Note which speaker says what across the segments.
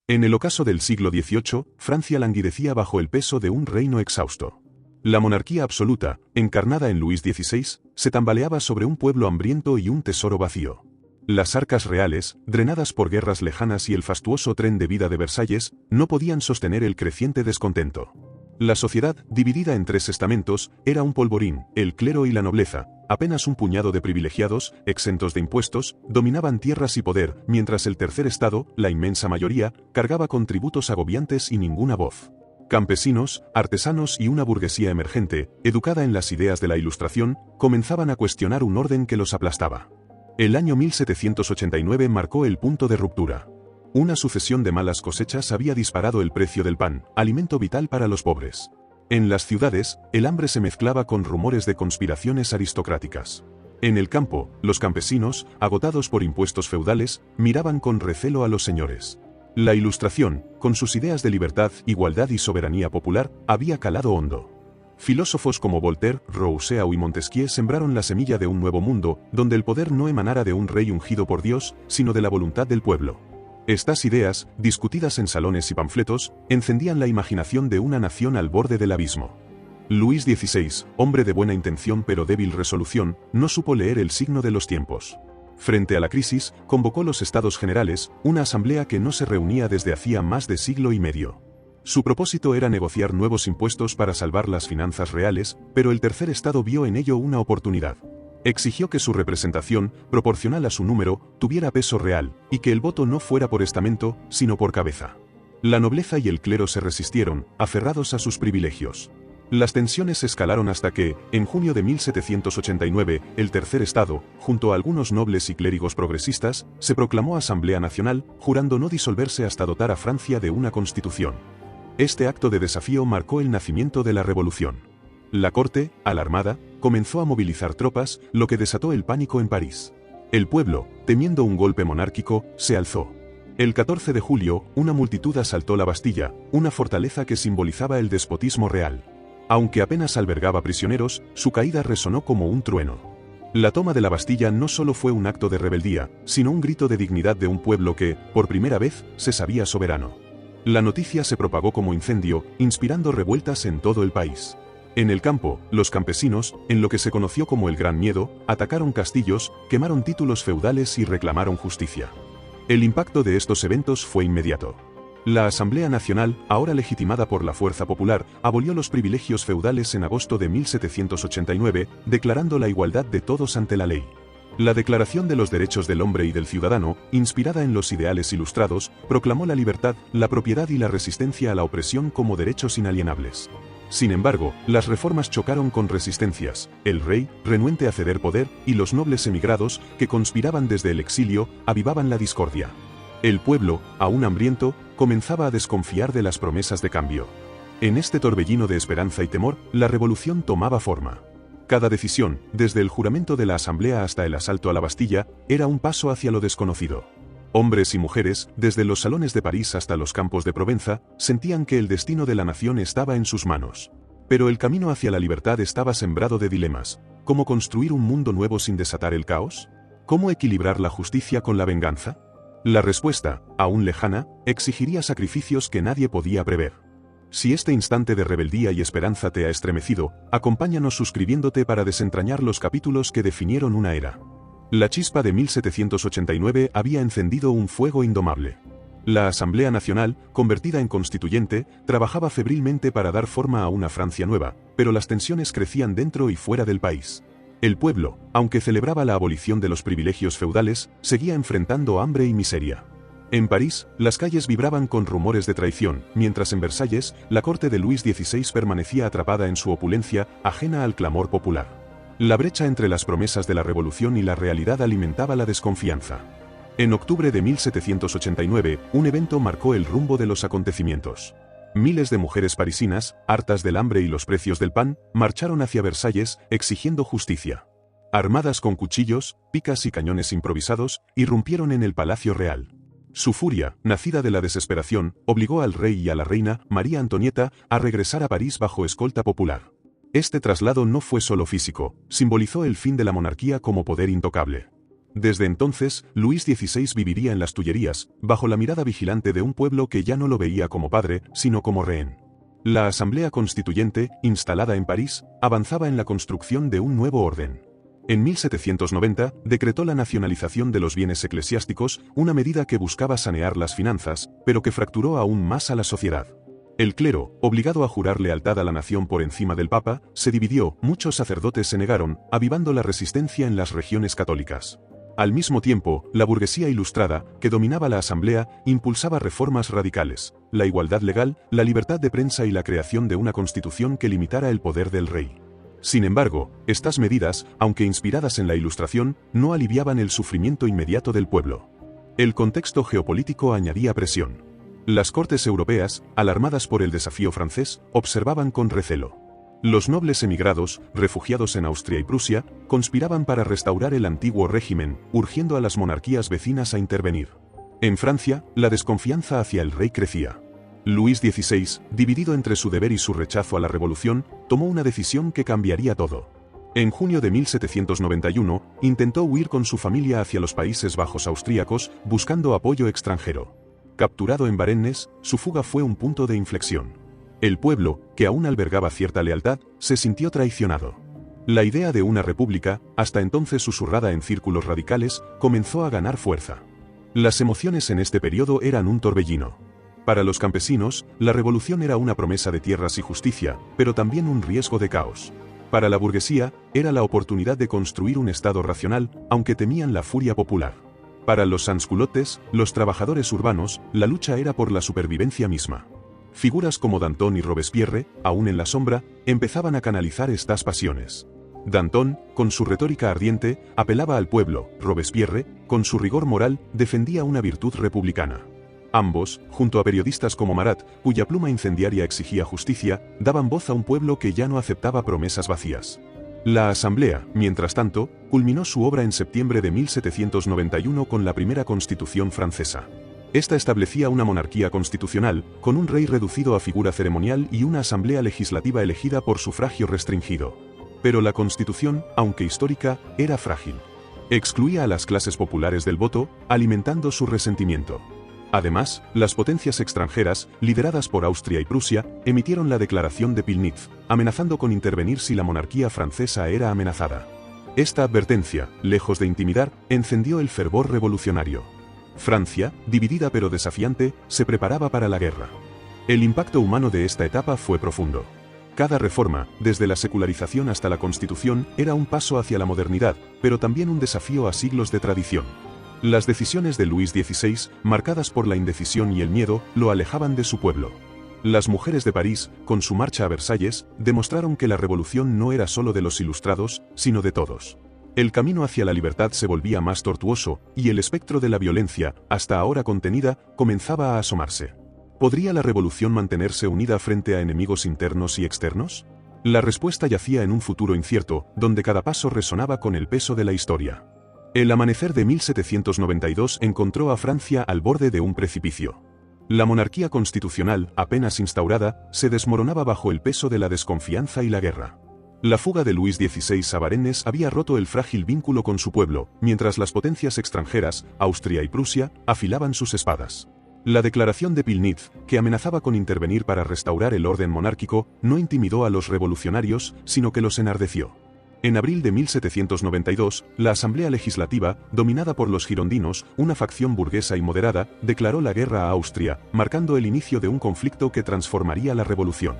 Speaker 1: En el ocaso del siglo XVIII, Francia languidecía bajo el peso de un reino exhausto. La monarquía absoluta, encarnada en Luis XVI, se tambaleaba sobre un pueblo hambriento y un tesoro vacío. Las arcas reales, drenadas por guerras lejanas y el fastuoso tren de vida de Versalles, no podían sostener el creciente descontento. La sociedad, dividida en tres estamentos, era un polvorín: el clero y la nobleza. Apenas un puñado de privilegiados, exentos de impuestos, dominaban tierras y poder, mientras el tercer estado, la inmensa mayoría, cargaba con tributos agobiantes y ninguna voz. Campesinos, artesanos y una burguesía emergente, educada en las ideas de la Ilustración, comenzaban a cuestionar un orden que los aplastaba. El año 1789 marcó el punto de ruptura. Una sucesión de malas cosechas había disparado el precio del pan, alimento vital para los pobres. En las ciudades, el hambre se mezclaba con rumores de conspiraciones aristocráticas. En el campo, los campesinos, agotados por impuestos feudales, miraban con recelo a los señores. La Ilustración, con sus ideas de libertad, igualdad y soberanía popular, había calado hondo. Filósofos como Voltaire, Rousseau y Montesquieu sembraron la semilla de un nuevo mundo, donde el poder no emanara de un rey ungido por Dios, sino de la voluntad del pueblo. Estas ideas, discutidas en salones y panfletos, encendían la imaginación de una nación al borde del abismo. Luis XVI, hombre de buena intención pero débil resolución, no supo leer el signo de los tiempos. Frente a la crisis, convocó los Estados Generales, una asamblea que no se reunía desde hacía más de siglo y medio. Su propósito era negociar nuevos impuestos para salvar las finanzas reales, pero el tercer estado vio en ello una oportunidad. Exigió que su representación, proporcional a su número, tuviera peso real, y que el voto no fuera por estamento, sino por cabeza. La nobleza y el clero se resistieron, aferrados a sus privilegios. Las tensiones escalaron hasta que, en junio de 1789, el tercer estado, junto a algunos nobles y clérigos progresistas, se proclamó Asamblea Nacional, jurando no disolverse hasta dotar a Francia de una constitución. Este acto de desafío marcó el nacimiento de la Revolución. La corte, alarmada, comenzó a movilizar tropas, lo que desató el pánico en París. El pueblo, temiendo un golpe monárquico, se alzó. El 14 de julio, una multitud asaltó la Bastilla, una fortaleza que simbolizaba el despotismo real. Aunque apenas albergaba prisioneros, su caída resonó como un trueno. La toma de la Bastilla no solo fue un acto de rebeldía, sino un grito de dignidad de un pueblo que, por primera vez, se sabía soberano. La noticia se propagó como incendio, inspirando revueltas en todo el país. En el campo, los campesinos, en lo que se conoció como el Gran Miedo, atacaron castillos, quemaron títulos feudales y reclamaron justicia. El impacto de estos eventos fue inmediato. La Asamblea Nacional, ahora legitimada por la fuerza popular, abolió los privilegios feudales en agosto de 1789, declarando la igualdad de todos ante la ley. La Declaración de los Derechos del Hombre y del Ciudadano, inspirada en los ideales ilustrados, proclamó la libertad, la propiedad y la resistencia a la opresión como derechos inalienables. Sin embargo, las reformas chocaron con resistencias: el rey, renuente a ceder poder, y los nobles emigrados, que conspiraban desde el exilio, avivaban la discordia. El pueblo, aún hambriento, comenzaba a desconfiar de las promesas de cambio. En este torbellino de esperanza y temor, la revolución tomaba forma. Cada decisión, desde el juramento de la Asamblea hasta el asalto a la Bastilla, era un paso hacia lo desconocido. Hombres y mujeres, desde los salones de París hasta los campos de Provenza, sentían que el destino de la nación estaba en sus manos. Pero el camino hacia la libertad estaba sembrado de dilemas. ¿Cómo construir un mundo nuevo sin desatar el caos? ¿Cómo equilibrar la justicia con la venganza? La respuesta, aún lejana, exigiría sacrificios que nadie podía prever. Si este instante de rebeldía y esperanza te ha estremecido, acompáñanos suscribiéndote para desentrañar los capítulos que definieron una era. La chispa de 1789 había encendido un fuego indomable. La Asamblea Nacional, convertida en constituyente, trabajaba febrilmente para dar forma a una Francia nueva, pero las tensiones crecían dentro y fuera del país. El pueblo, aunque celebraba la abolición de los privilegios feudales, seguía enfrentando hambre y miseria. En París, las calles vibraban con rumores de traición, mientras en Versalles, la corte de Luis XVI permanecía atrapada en su opulencia, ajena al clamor popular. La brecha entre las promesas de la revolución y la realidad alimentaba la desconfianza. En octubre de 1789, un evento marcó el rumbo de los acontecimientos. Miles de mujeres parisinas, hartas del hambre y los precios del pan, marcharon hacia Versalles, exigiendo justicia. Armadas con cuchillos, picas y cañones improvisados, irrumpieron en el Palacio Real. Su furia, nacida de la desesperación, obligó al rey y a la reina, María Antonieta, a regresar a París bajo escolta popular. Este traslado no fue solo físico, simbolizó el fin de la monarquía como poder intocable. Desde entonces, Luis XVI viviría en las Tullerías, bajo la mirada vigilante de un pueblo que ya no lo veía como padre, sino como rehén. La Asamblea Constituyente, instalada en París, avanzaba en la construcción de un nuevo orden. En 1790, decretó la nacionalización de los bienes eclesiásticos, una medida que buscaba sanear las finanzas, pero que fracturó aún más a la sociedad. El clero, obligado a jurar lealtad a la nación por encima del Papa, se dividió, muchos sacerdotes se negaron, avivando la resistencia en las regiones católicas. Al mismo tiempo, la burguesía ilustrada, que dominaba la Asamblea, impulsaba reformas radicales, la igualdad legal, la libertad de prensa y la creación de una constitución que limitara el poder del rey. Sin embargo, estas medidas, aunque inspiradas en la Ilustración, no aliviaban el sufrimiento inmediato del pueblo. El contexto geopolítico añadía presión. Las cortes europeas, alarmadas por el desafío francés, observaban con recelo. Los nobles emigrados, refugiados en Austria y Prusia, conspiraban para restaurar el antiguo régimen, urgiendo a las monarquías vecinas a intervenir. En Francia, la desconfianza hacia el rey crecía. Luis XVI, dividido entre su deber y su rechazo a la revolución, tomó una decisión que cambiaría todo. En junio de 1791, intentó huir con su familia hacia los Países Bajos austríacos, buscando apoyo extranjero. Capturado en Varennes, su fuga fue un punto de inflexión. El pueblo, que aún albergaba cierta lealtad, se sintió traicionado. La idea de una república, hasta entonces susurrada en círculos radicales, comenzó a ganar fuerza. Las emociones en este periodo eran un torbellino. Para los campesinos, la revolución era una promesa de tierras y justicia, pero también un riesgo de caos. Para la burguesía, era la oportunidad de construir un Estado racional, aunque temían la furia popular. Para los sansculottes, los trabajadores urbanos, la lucha era por la supervivencia misma. Figuras como Danton y Robespierre, aún en la sombra, empezaban a canalizar estas pasiones. Danton, con su retórica ardiente, apelaba al pueblo; Robespierre, con su rigor moral, defendía una virtud republicana. Ambos, junto a periodistas como Marat, cuya pluma incendiaria exigía justicia, daban voz a un pueblo que ya no aceptaba promesas vacías. La Asamblea, mientras tanto, culminó su obra en septiembre de 1791 con la primera Constitución francesa. Esta establecía una monarquía constitucional, con un rey reducido a figura ceremonial y una asamblea legislativa elegida por sufragio restringido. Pero la Constitución, aunque histórica, era frágil. Excluía a las clases populares del voto, alimentando su resentimiento. Además, las potencias extranjeras, lideradas por Austria y Prusia, emitieron la Declaración de Pilnitz, amenazando con intervenir si la monarquía francesa era amenazada. Esta advertencia, lejos de intimidar, encendió el fervor revolucionario. Francia, dividida pero desafiante, se preparaba para la guerra. El impacto humano de esta etapa fue profundo. Cada reforma, desde la secularización hasta la Constitución, era un paso hacia la modernidad, pero también un desafío a siglos de tradición. Las decisiones de Luis XVI, marcadas por la indecisión y el miedo, lo alejaban de su pueblo. Las mujeres de París, con su marcha a Versalles, demostraron que la revolución no era solo de los ilustrados, sino de todos. El camino hacia la libertad se volvía más tortuoso, y el espectro de la violencia, hasta ahora contenida, comenzaba a asomarse. ¿Podría la revolución mantenerse unida frente a enemigos internos y externos? La respuesta yacía en un futuro incierto, donde cada paso resonaba con el peso de la historia. El amanecer de 1792 encontró a Francia al borde de un precipicio. La monarquía constitucional, apenas instaurada, se desmoronaba bajo el peso de la desconfianza y la guerra. La fuga de Luis XVI a Varennes había roto el frágil vínculo con su pueblo, mientras las potencias extranjeras, Austria y Prusia, afilaban sus espadas. La Declaración de Pilnitz, que amenazaba con intervenir para restaurar el orden monárquico, no intimidó a los revolucionarios, sino que los enardeció. En abril de 1792, la Asamblea Legislativa, dominada por los girondinos, una facción burguesa y moderada, declaró la guerra a Austria, marcando el inicio de un conflicto que transformaría la revolución.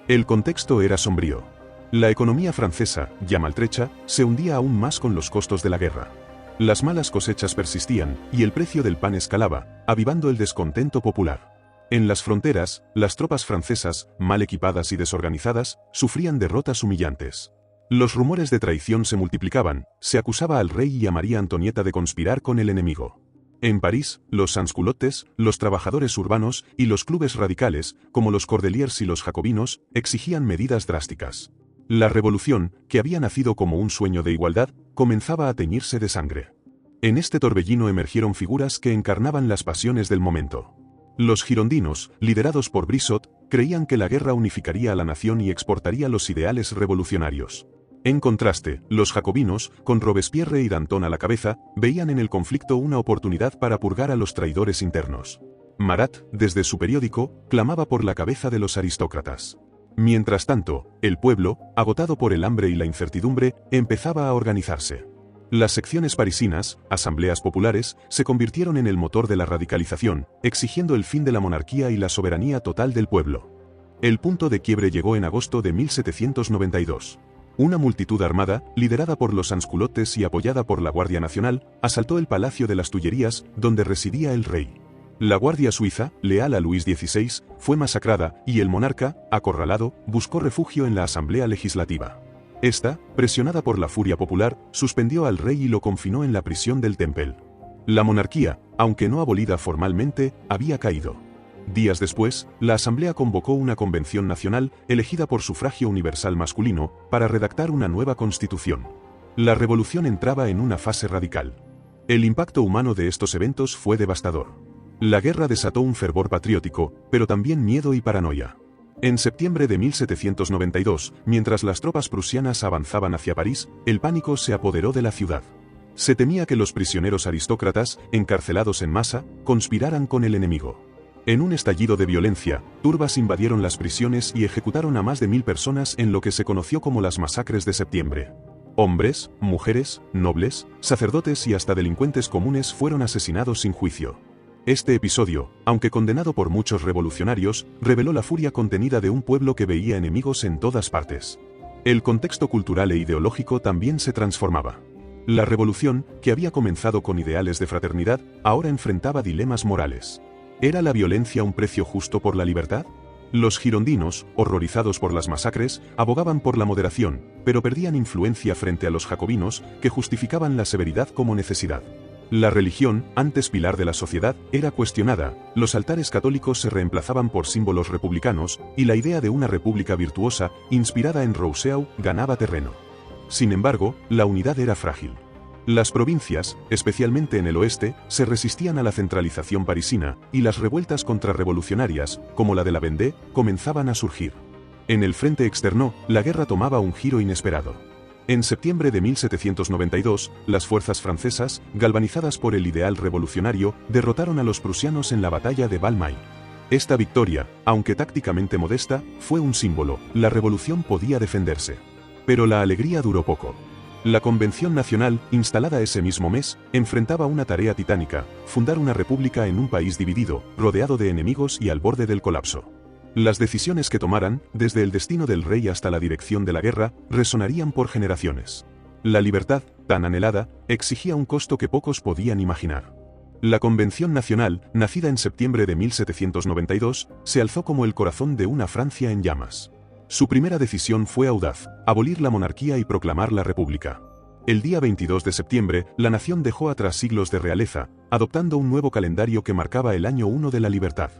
Speaker 1: El contexto era sombrío. La economía francesa, ya maltrecha, se hundía aún más con los costos de la guerra. Las malas cosechas persistían, y el precio del pan escalaba, avivando el descontento popular. En las fronteras, las tropas francesas, mal equipadas y desorganizadas, sufrían derrotas humillantes. Los rumores de traición se multiplicaban, se acusaba al rey y a María Antonieta de conspirar con el enemigo. En París, los sansculottes, los trabajadores urbanos y los clubes radicales, como los Cordeliers y los jacobinos, exigían medidas drásticas. La revolución, que había nacido como un sueño de igualdad, comenzaba a teñirse de sangre. En este torbellino emergieron figuras que encarnaban las pasiones del momento. Los girondinos, liderados por Brissot, creían que la guerra unificaría a la nación y exportaría los ideales revolucionarios. En contraste, los jacobinos, con Robespierre y Danton a la cabeza, veían en el conflicto una oportunidad para purgar a los traidores internos. Marat, desde su periódico, clamaba por la cabeza de los aristócratas. Mientras tanto, el pueblo, agotado por el hambre y la incertidumbre, empezaba a organizarse. Las secciones parisinas, asambleas populares, se convirtieron en el motor de la radicalización, exigiendo el fin de la monarquía y la soberanía total del pueblo. El punto de quiebre llegó en agosto de 1792. Una multitud armada, liderada por los sansculottes y apoyada por la Guardia Nacional, asaltó el Palacio de las Tullerías, donde residía el rey. La Guardia Suiza, leal a Luis XVI, fue masacrada y el monarca, acorralado, buscó refugio en la Asamblea Legislativa. Esta, presionada por la furia popular, suspendió al rey y lo confinó en la prisión del Temple. La monarquía, aunque no abolida formalmente, había caído. Días después, la Asamblea convocó una convención nacional, elegida por sufragio universal masculino, para redactar una nueva constitución. La revolución entraba en una fase radical. El impacto humano de estos eventos fue devastador. La guerra desató un fervor patriótico, pero también miedo y paranoia. En septiembre de 1792, mientras las tropas prusianas avanzaban hacia París, el pánico se apoderó de la ciudad. Se temía que los prisioneros aristócratas, encarcelados en masa, conspiraran con el enemigo. En un estallido de violencia, turbas invadieron las prisiones y ejecutaron a más de 1000 personas en lo que se conoció como las masacres de septiembre. Hombres, mujeres, nobles, sacerdotes y hasta delincuentes comunes fueron asesinados sin juicio. Este episodio, aunque condenado por muchos revolucionarios, reveló la furia contenida de un pueblo que veía enemigos en todas partes. El contexto cultural e ideológico también se transformaba. La revolución, que había comenzado con ideales de fraternidad, ahora enfrentaba dilemas morales. ¿Era la violencia un precio justo por la libertad? Los girondinos, horrorizados por las masacres, abogaban por la moderación, pero perdían influencia frente a los jacobinos, que justificaban la severidad como necesidad. La religión, antes pilar de la sociedad, era cuestionada, los altares católicos se reemplazaban por símbolos republicanos, y la idea de una república virtuosa, inspirada en Rousseau, ganaba terreno. Sin embargo, la unidad era frágil. Las provincias, especialmente en el oeste, se resistían a la centralización parisina, y las revueltas contrarrevolucionarias, como la de la Vendée, comenzaban a surgir. En el frente externo, la guerra tomaba un giro inesperado. En septiembre de 1792, las fuerzas francesas, galvanizadas por el ideal revolucionario, derrotaron a los prusianos en la batalla de Valmy. Esta victoria, aunque tácticamente modesta, fue un símbolo, la revolución podía defenderse. Pero la alegría duró poco. La Convención Nacional, instalada ese mismo mes, enfrentaba una tarea titánica, fundar una república en un país dividido, rodeado de enemigos y al borde del colapso. Las decisiones que tomaran, desde el destino del rey hasta la dirección de la guerra, resonarían por generaciones. La libertad, tan anhelada, exigía un costo que pocos podían imaginar. La Convención Nacional, nacida en septiembre de 1792, se alzó como el corazón de una Francia en llamas. Su primera decisión fue audaz, abolir la monarquía y proclamar la república. El día 22 de septiembre, la nación dejó atrás siglos de realeza, adoptando un nuevo calendario que marcaba el año 1 de la libertad.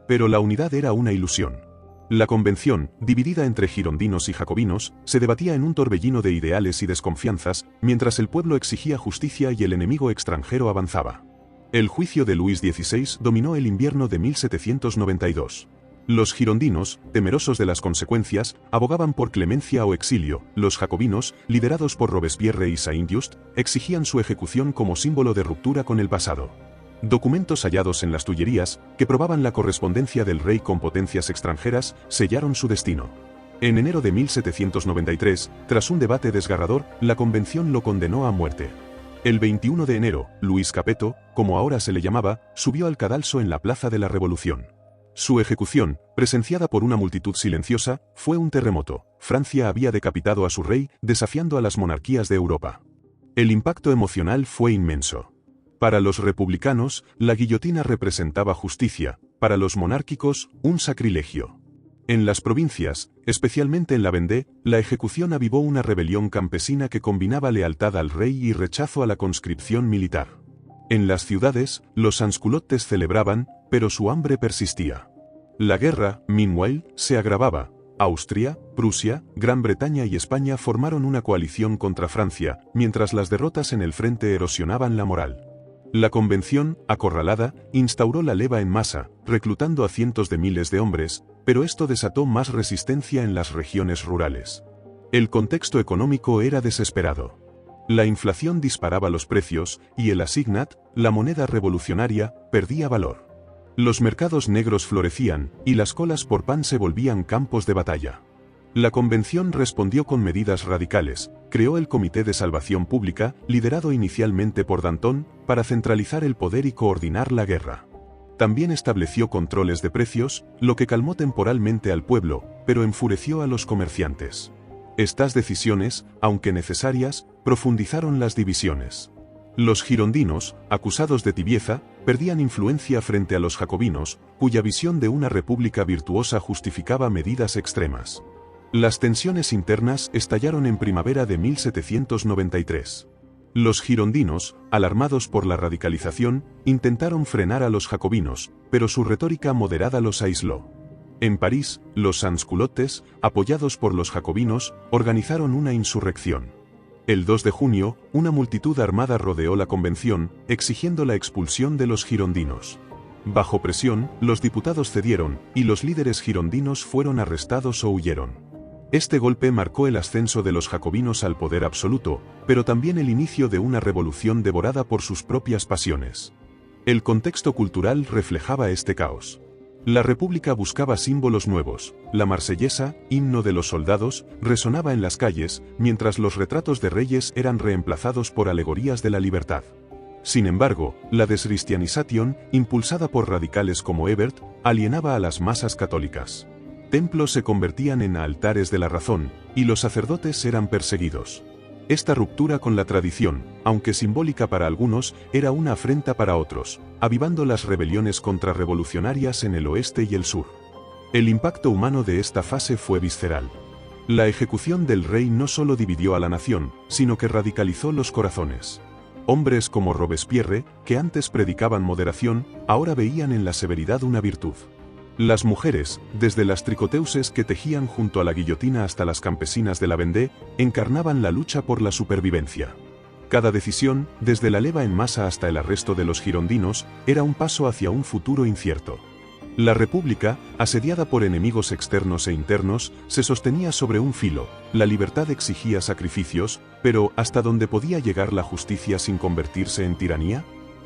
Speaker 1: Pero la unidad era una ilusión. La convención, dividida entre girondinos y jacobinos, se debatía en un torbellino de ideales y desconfianzas, mientras el pueblo exigía justicia y el enemigo extranjero avanzaba. El juicio de Luis XVI dominó el invierno de 1792. Los girondinos, temerosos de las consecuencias, abogaban por clemencia o exilio. Los jacobinos, liderados por Robespierre y Saint-Just, exigían su ejecución como símbolo de ruptura con el pasado. Documentos hallados en las Tullerías, que probaban la correspondencia del rey con potencias extranjeras, sellaron su destino. En enero de 1793, tras un debate desgarrador, la convención lo condenó a muerte. El 21 de enero, Luis Capeto, como ahora se le llamaba, subió al cadalso en la Plaza de la Revolución. Su ejecución, presenciada por una multitud silenciosa, fue un terremoto. Francia había decapitado a su rey, desafiando a las monarquías de Europa. El impacto emocional fue inmenso. Para los republicanos, la guillotina representaba justicia, para los monárquicos, un sacrilegio. En las provincias, especialmente en la Vendée, la ejecución avivó una rebelión campesina que combinaba lealtad al rey y rechazo a la conscripción militar. En las ciudades, los sansculottes celebraban, pero su hambre persistía. La guerra, meanwhile, se agravaba. Austria, Prusia, Gran Bretaña y España formaron una coalición contra Francia, mientras las derrotas en el frente erosionaban la moral. La convención, acorralada, instauró la leva en masa, reclutando a cientos de miles de hombres, pero esto desató más resistencia en las regiones rurales. El contexto económico era desesperado. La inflación disparaba los precios y el assignat, la moneda revolucionaria, perdía valor. Los mercados negros florecían y las colas por pan se volvían campos de batalla. La convención respondió con medidas radicales, creó el Comité de Salvación Pública, liderado inicialmente por Danton, para centralizar el poder y coordinar la guerra. También estableció controles de precios, lo que calmó temporalmente al pueblo, pero enfureció a los comerciantes. Estas decisiones, aunque necesarias, profundizaron las divisiones. Los girondinos, acusados de tibieza, perdían influencia frente a los jacobinos, cuya visión de una república virtuosa justificaba medidas extremas. Las tensiones internas estallaron en primavera de 1793. Los girondinos, alarmados por la radicalización, intentaron frenar a los jacobinos, pero su retórica moderada los aisló. En París, los sansculottes, apoyados por los jacobinos, organizaron una insurrección. El 2 de junio, una multitud armada rodeó la convención, exigiendo la expulsión de los girondinos. Bajo presión, los diputados cedieron, y los líderes girondinos fueron arrestados o huyeron. Este golpe marcó el ascenso de los jacobinos al poder absoluto, pero también el inicio de una revolución devorada por sus propias pasiones. El contexto cultural reflejaba este caos. La República buscaba símbolos nuevos. La marsellesa, himno de los soldados, resonaba en las calles, mientras los retratos de reyes eran reemplazados por alegorías de la libertad. Sin embargo, la descristianización, impulsada por radicales como Hebert, alienaba a las masas católicas. Templos se convertían en altares de la razón, y los sacerdotes eran perseguidos. Esta ruptura con la tradición, aunque simbólica para algunos, era una afrenta para otros, avivando las rebeliones contrarrevolucionarias en el oeste y el sur. El impacto humano de esta fase fue visceral. La ejecución del rey no solo dividió a la nación, sino que radicalizó los corazones. Hombres como Robespierre, que antes predicaban moderación, ahora veían en la severidad una virtud. Las mujeres, desde las tricoteuses que tejían junto a la guillotina hasta las campesinas de la Vendée, encarnaban la lucha por la supervivencia. Cada decisión, desde la leva en masa hasta el arresto de los girondinos, era un paso hacia un futuro incierto. La República, asediada por enemigos externos e internos, se sostenía sobre un filo. La libertad exigía sacrificios, pero ¿hasta dónde podía llegar la justicia sin convertirse en tiranía?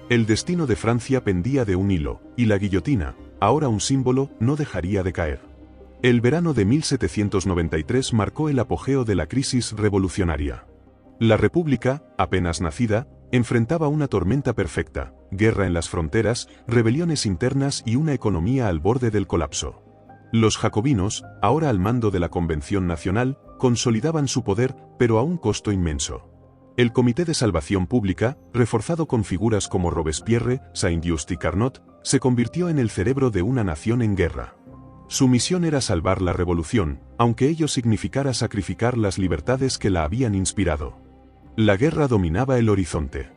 Speaker 1: El destino de Francia pendía de un hilo, y la guillotina, ahora un símbolo, no dejaría de caer. El verano de 1793 marcó el apogeo de la crisis revolucionaria. La República, apenas nacida, enfrentaba una tormenta perfecta: guerra en las fronteras, rebeliones internas y una economía al borde del colapso. Los jacobinos, ahora al mando de la Convención Nacional, consolidaban su poder, pero a un costo inmenso. El Comité de Salvación Pública, reforzado con figuras como Robespierre, Saint-Just y Carnot, se convirtió en el cerebro de una nación en guerra. Su misión era salvar la revolución, aunque ello significara sacrificar las libertades que la habían inspirado. La guerra dominaba el horizonte.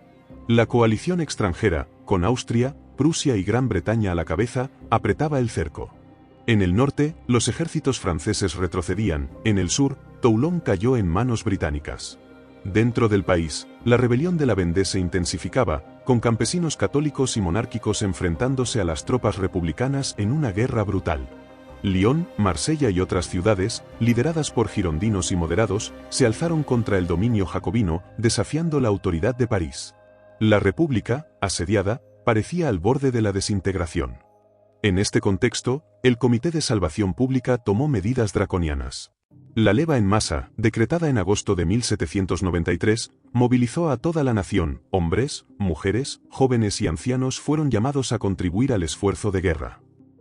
Speaker 1: La coalición extranjera, con Austria, Prusia y Gran Bretaña a la cabeza, apretaba el cerco. En el norte, los ejércitos franceses retrocedían; en el sur, Toulon cayó en manos británicas. Dentro del país, la rebelión de la Vendée se intensificaba, con campesinos católicos y monárquicos enfrentándose a las tropas republicanas en una guerra brutal. Lyon, Marsella y otras ciudades, lideradas por girondinos y moderados, se alzaron contra el dominio jacobino, desafiando la autoridad de París. La República, asediada, parecía al borde de la desintegración. En este contexto, el Comité de Salvación Pública tomó medidas draconianas. La leva en masa, decretada en agosto de 1793, movilizó a toda la nación. Hombres, mujeres, jóvenes y ancianos fueron llamados a contribuir al esfuerzo de guerra.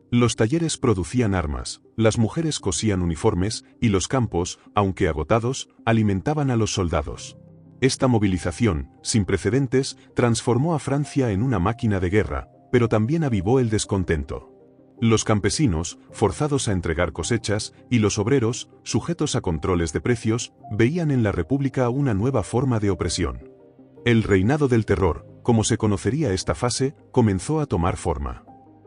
Speaker 1: Los talleres producían armas, las mujeres cosían uniformes, y los campos, aunque agotados, alimentaban a los soldados. Esta movilización, sin precedentes, transformó a Francia en una máquina de guerra, pero también avivó el descontento. Los campesinos, forzados a entregar cosechas, y los obreros, sujetos a controles de precios, veían en la República una nueva forma de opresión. El reinado del terror, como se conocería esta fase, comenzó a tomar forma.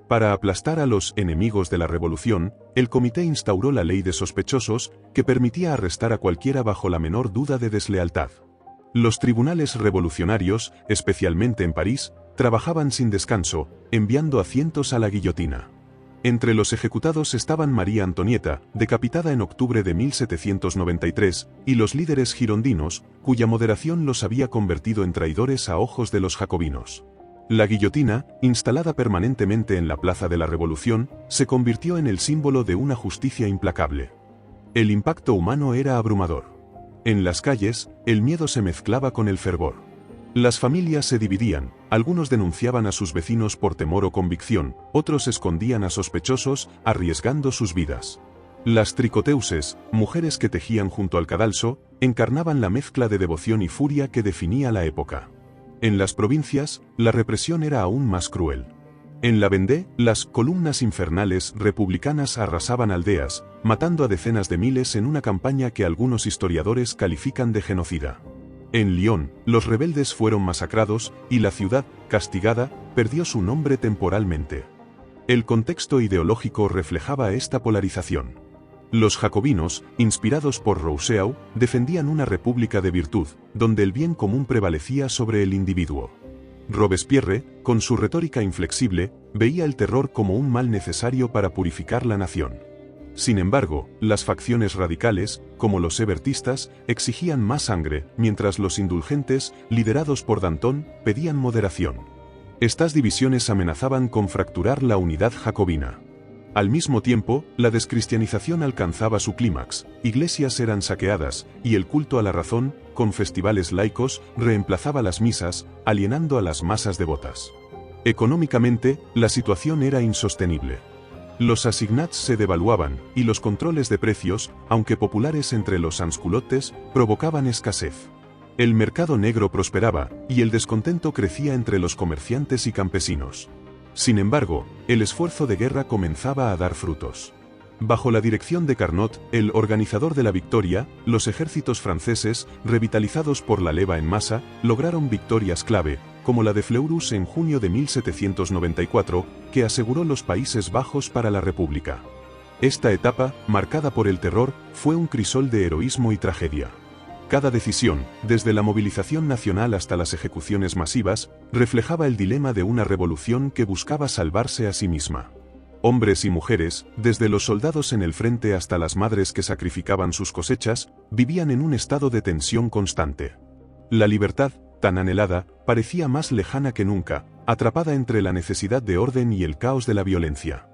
Speaker 1: Para aplastar a los enemigos de la revolución, el comité instauró la ley de sospechosos, que permitía arrestar a cualquiera bajo la menor duda de deslealtad. Los tribunales revolucionarios, especialmente en París, trabajaban sin descanso, enviando a cientos a la guillotina. Entre los ejecutados estaban María Antonieta, decapitada en octubre de 1793, y los líderes girondinos, cuya moderación los había convertido en traidores a ojos de los jacobinos. La guillotina, instalada permanentemente en la Plaza de la Revolución, se convirtió en el símbolo de una justicia implacable. El impacto humano era abrumador. En las calles, el miedo se mezclaba con el fervor. Las familias se dividían, algunos denunciaban a sus vecinos por temor o convicción, otros escondían a sospechosos, arriesgando sus vidas. Las tricoteuses, mujeres que tejían junto al cadalso, encarnaban la mezcla de devoción y furia que definía la época. En las provincias, la represión era aún más cruel. En la Vendée, las columnas infernales republicanas arrasaban aldeas, matando a decenas de miles en una campaña que algunos historiadores califican de genocida. En Lyon, los rebeldes fueron masacrados, y la ciudad, castigada, perdió su nombre temporalmente. El contexto ideológico reflejaba esta polarización. Los jacobinos, inspirados por Rousseau, defendían una república de virtud, donde el bien común prevalecía sobre el individuo. Robespierre, con su retórica inflexible, veía el terror como un mal necesario para purificar la nación. Sin embargo, las facciones radicales, como los hebertistas, exigían más sangre, mientras los indulgentes, liderados por Danton, pedían moderación. Estas divisiones amenazaban con fracturar la unidad jacobina. Al mismo tiempo, la descristianización alcanzaba su clímax, iglesias eran saqueadas, y el culto a la razón, con festivales laicos, reemplazaba las misas, alienando a las masas devotas. Económicamente, la situación era insostenible. Los assignats se devaluaban, y los controles de precios, aunque populares entre los sansculottes, provocaban escasez. El mercado negro prosperaba, y el descontento crecía entre los comerciantes y campesinos. Sin embargo, el esfuerzo de guerra comenzaba a dar frutos. Bajo la dirección de Carnot, el organizador de la victoria, los ejércitos franceses, revitalizados por la leva en masa, lograron victorias clave, como la de Fleurus en junio de 1794, que aseguró los Países Bajos para la República. Esta etapa, marcada por el terror, fue un crisol de heroísmo y tragedia. Cada decisión, desde la movilización nacional hasta las ejecuciones masivas, reflejaba el dilema de una revolución que buscaba salvarse a sí misma. Hombres y mujeres, desde los soldados en el frente hasta las madres que sacrificaban sus cosechas, vivían en un estado de tensión constante. La libertad, tan anhelada, parecía más lejana que nunca, atrapada entre la necesidad de orden y el caos de la violencia.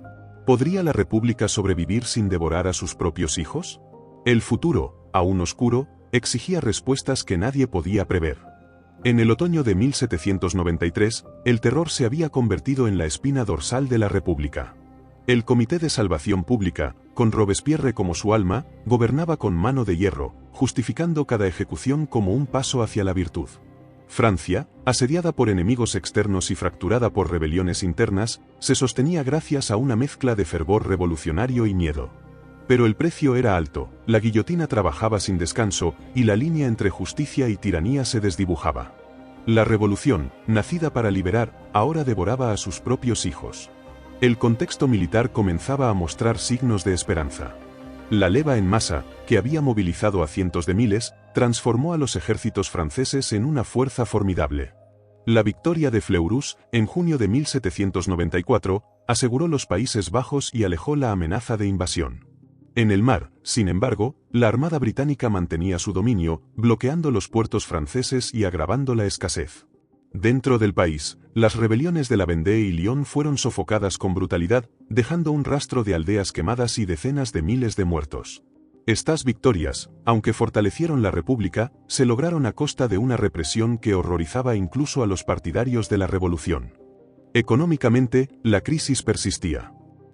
Speaker 1: ¿Podría la República sobrevivir sin devorar a sus propios hijos? El futuro, aún oscuro, exigía respuestas que nadie podía prever. En el otoño de 1793, el terror se había convertido en la espina dorsal de la República. El Comité de Salvación Pública, con Robespierre como su alma, gobernaba con mano de hierro, justificando cada ejecución como un paso hacia la virtud. Francia, asediada por enemigos externos y fracturada por rebeliones internas, se sostenía gracias a una mezcla de fervor revolucionario y miedo. Pero el precio era alto, la guillotina trabajaba sin descanso, y la línea entre justicia y tiranía se desdibujaba. La revolución, nacida para liberar, ahora devoraba a sus propios hijos. El contexto militar comenzaba a mostrar signos de esperanza. La leva en masa, que había movilizado a cientos de miles, transformó a los ejércitos franceses en una fuerza formidable. La victoria de Fleurus, en junio de 1794, aseguró los Países Bajos y alejó la amenaza de invasión. En el mar, sin embargo, la Armada británica mantenía su dominio, bloqueando los puertos franceses y agravando la escasez. Dentro del país, las rebeliones de la Vendée y Lyon fueron sofocadas con brutalidad, dejando un rastro de aldeas quemadas y decenas de miles de muertos. Estas victorias, aunque fortalecieron la República, se lograron a costa de una represión que horrorizaba incluso a los partidarios de la revolución. Económicamente, la crisis persistía.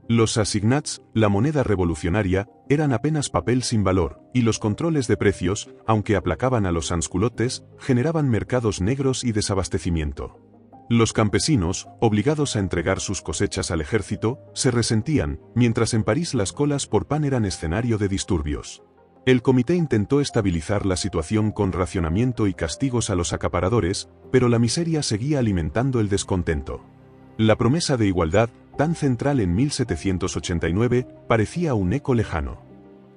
Speaker 1: Los assignats, la moneda revolucionaria, eran apenas papel sin valor, y los controles de precios, aunque aplacaban a los sansculottes, generaban mercados negros y desabastecimiento. Los campesinos, obligados a entregar sus cosechas al ejército, se resentían, mientras en París las colas por pan eran escenario de disturbios. El comité intentó estabilizar la situación con racionamiento y castigos a los acaparadores, pero la miseria seguía alimentando el descontento. La promesa de igualdad, tan central en 1789, parecía un eco lejano.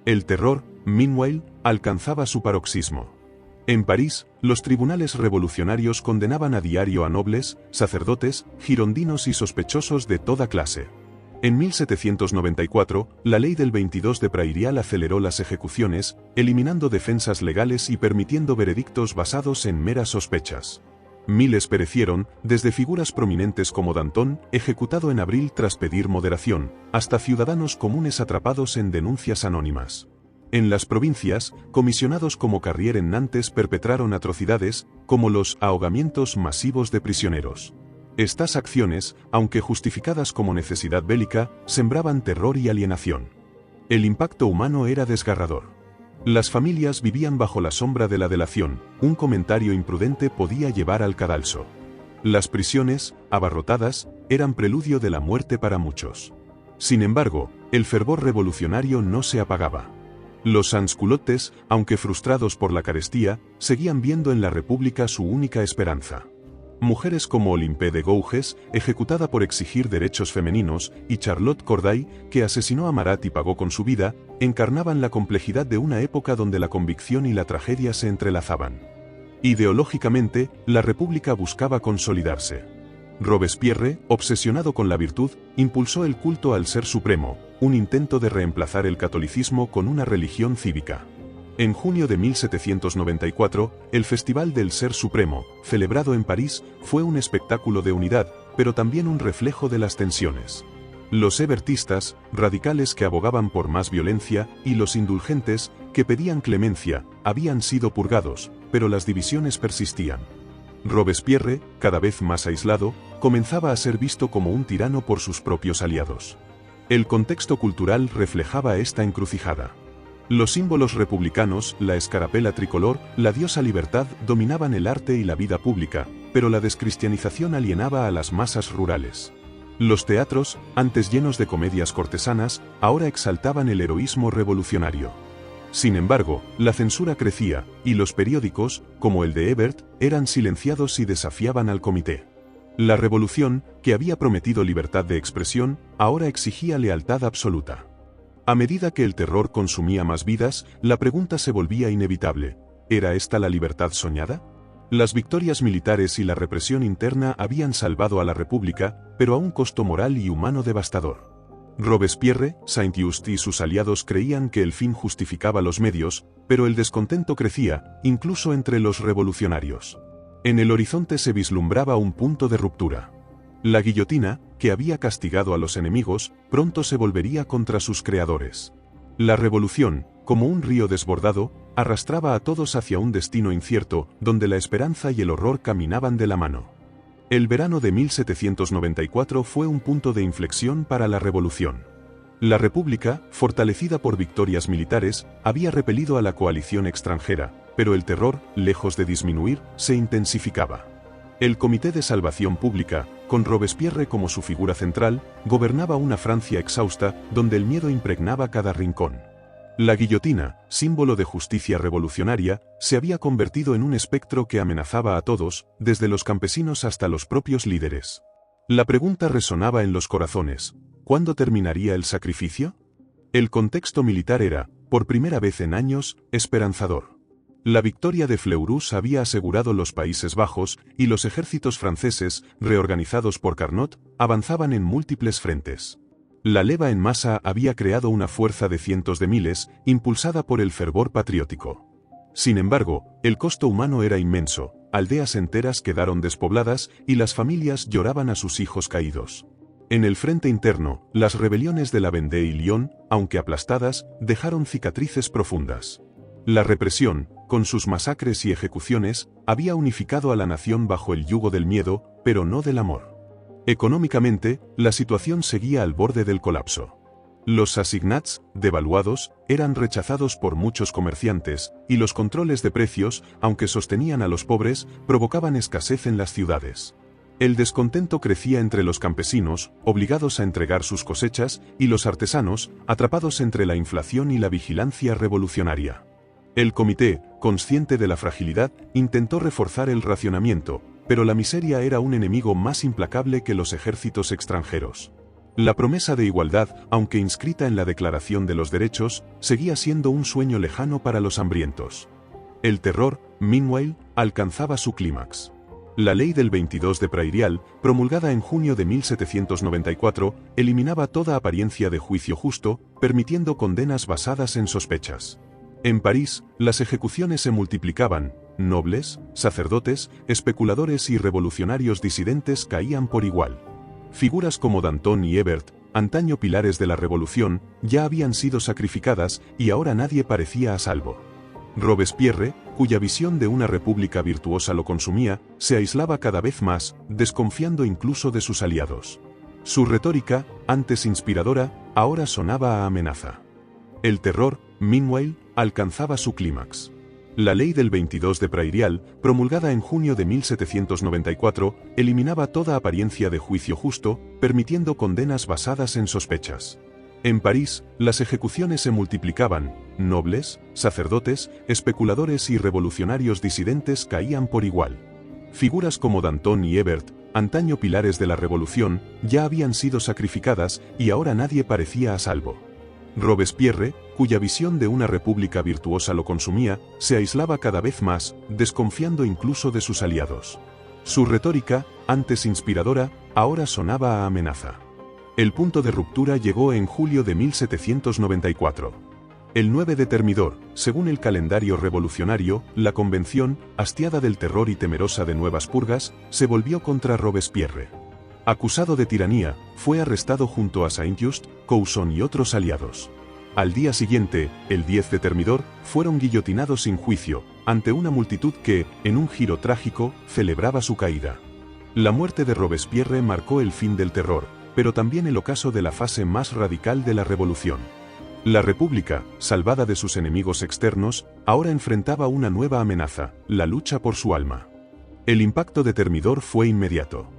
Speaker 1: El terror, meanwhile, alcanzaba su paroxismo. En París, los tribunales revolucionarios condenaban a diario a nobles, sacerdotes, girondinos y sospechosos de toda clase. En 1794, la ley del 22 de Prairial aceleró las ejecuciones, eliminando defensas legales y permitiendo veredictos basados en meras sospechas. Miles perecieron, desde figuras prominentes como Danton, ejecutado en abril tras pedir moderación, hasta ciudadanos comunes atrapados en denuncias anónimas. En las provincias, comisionados como Carrier en Nantes perpetraron atrocidades, como los ahogamientos masivos de prisioneros. Estas acciones, aunque justificadas como necesidad bélica, sembraban terror y alienación. El impacto humano era desgarrador. Las familias vivían bajo la sombra de la delación, un comentario imprudente podía llevar al cadalso. Las prisiones, abarrotadas, eran preludio de la muerte para muchos. Sin embargo, el fervor revolucionario no se apagaba. Los sansculottes, aunque frustrados por la carestía, seguían viendo en la República su única esperanza. Mujeres como Olympe de Gouges, ejecutada por exigir derechos femeninos, y Charlotte Corday, que asesinó a Marat y pagó con su vida, encarnaban la complejidad de una época donde la convicción y la tragedia se entrelazaban. Ideológicamente, la República buscaba consolidarse. Robespierre, obsesionado con la virtud, impulsó el culto al Ser Supremo, un intento de reemplazar el catolicismo con una religión cívica. En junio de 1794, el Festival del Ser Supremo, celebrado en París, fue un espectáculo de unidad, pero también un reflejo de las tensiones. Los hebertistas, radicales que abogaban por más violencia, y los indulgentes, que pedían clemencia, habían sido purgados, pero las divisiones persistían. Robespierre, cada vez más aislado, comenzaba a ser visto como un tirano por sus propios aliados. El contexto cultural reflejaba esta encrucijada. Los símbolos republicanos, la escarapela tricolor, la diosa libertad dominaban el arte y la vida pública, pero la descristianización alienaba a las masas rurales. Los teatros, antes llenos de comedias cortesanas, ahora exaltaban el heroísmo revolucionario. Sin embargo, la censura crecía, y los periódicos, como el de Hebert, eran silenciados y desafiaban al comité. La revolución, que había prometido libertad de expresión, ahora exigía lealtad absoluta. A medida que el terror consumía más vidas, la pregunta se volvía inevitable: ¿era esta la libertad soñada? Las victorias militares y la represión interna habían salvado a la República, pero a un costo moral y humano devastador. Robespierre, Saint-Just y sus aliados creían que el fin justificaba los medios, pero el descontento crecía, incluso entre los revolucionarios. En el horizonte se vislumbraba un punto de ruptura. La guillotina, que había castigado a los enemigos, pronto se volvería contra sus creadores. La revolución, como un río desbordado, arrastraba a todos hacia un destino incierto, donde la esperanza y el horror caminaban de la mano. El verano de 1794 fue un punto de inflexión para la revolución. La República, fortalecida por victorias militares, había repelido a la coalición extranjera, pero el terror, lejos de disminuir, se intensificaba. El Comité de Salvación Pública, con Robespierre como su figura central, gobernaba una Francia exhausta, donde el miedo impregnaba cada rincón. La guillotina, símbolo de justicia revolucionaria, se había convertido en un espectro que amenazaba a todos, desde los campesinos hasta los propios líderes. La pregunta resonaba en los corazones: ¿cuándo terminaría el sacrificio? El contexto militar era, por primera vez en años, esperanzador. La victoria de Fleurus había asegurado los Países Bajos, y los ejércitos franceses, reorganizados por Carnot, avanzaban en múltiples frentes. La leva en masa había creado una fuerza de cientos de miles, impulsada por el fervor patriótico. Sin embargo, el costo humano era inmenso, aldeas enteras quedaron despobladas, y las familias lloraban a sus hijos caídos. En el frente interno, las rebeliones de la Vendée y Lyon, aunque aplastadas, dejaron cicatrices profundas. La represión, con sus masacres y ejecuciones, había unificado a la nación bajo el yugo del miedo, pero no del amor. Económicamente, la situación seguía al borde del colapso. Los assignats, devaluados, eran rechazados por muchos comerciantes, y los controles de precios, aunque sostenían a los pobres, provocaban escasez en las ciudades. El descontento crecía entre los campesinos, obligados a entregar sus cosechas, y los artesanos, atrapados entre la inflación y la vigilancia revolucionaria. El comité, consciente de la fragilidad, intentó reforzar el racionamiento, pero la miseria era un enemigo más implacable que los ejércitos extranjeros. La promesa de igualdad, aunque inscrita en la Declaración de los Derechos, seguía siendo un sueño lejano para los hambrientos. El terror, meanwhile, alcanzaba su clímax. La ley del 22 de Prairial, promulgada en junio de 1794, eliminaba toda apariencia de juicio justo, permitiendo condenas basadas en sospechas. En París, las ejecuciones se multiplicaban, nobles, sacerdotes, especuladores y revolucionarios disidentes caían por igual. Figuras como Danton y Hebert, antaño pilares de la revolución, ya habían sido sacrificadas y ahora nadie parecía a salvo. Robespierre, cuya visión de una república virtuosa lo consumía, se aislaba cada vez más, desconfiando incluso de sus aliados. Su retórica, antes inspiradora, ahora sonaba a amenaza. El terror, meanwhile, alcanzaba su clímax. La ley del 22 de Prairial, promulgada en junio de 1794, eliminaba toda apariencia de juicio justo, permitiendo condenas basadas en sospechas. En París, las ejecuciones se multiplicaban, nobles, sacerdotes, especuladores y revolucionarios disidentes caían por igual. Figuras como Danton y Hebert, antaño pilares de la revolución, ya habían sido sacrificadas y ahora nadie parecía a salvo. Robespierre, cuya visión de una república virtuosa lo consumía, se aislaba cada vez más, desconfiando incluso de sus aliados. Su retórica, antes inspiradora, ahora sonaba a amenaza. El punto de ruptura llegó en julio de 1794. El 9 de Thermidor, según el calendario revolucionario, la convención, hastiada del terror y temerosa de nuevas purgas, se volvió contra Robespierre. Acusado de tiranía, fue arrestado junto a Saint-Just, Cousson y otros aliados. Al día siguiente, el 10 de Thermidor, fueron guillotinados sin juicio, ante una multitud que, en un giro trágico, celebraba su caída. La muerte de Robespierre marcó el fin del terror, pero también el ocaso de la fase más radical de la revolución. La República, salvada de sus enemigos externos, ahora enfrentaba una nueva amenaza, la lucha por su alma. El impacto de Thermidor fue inmediato.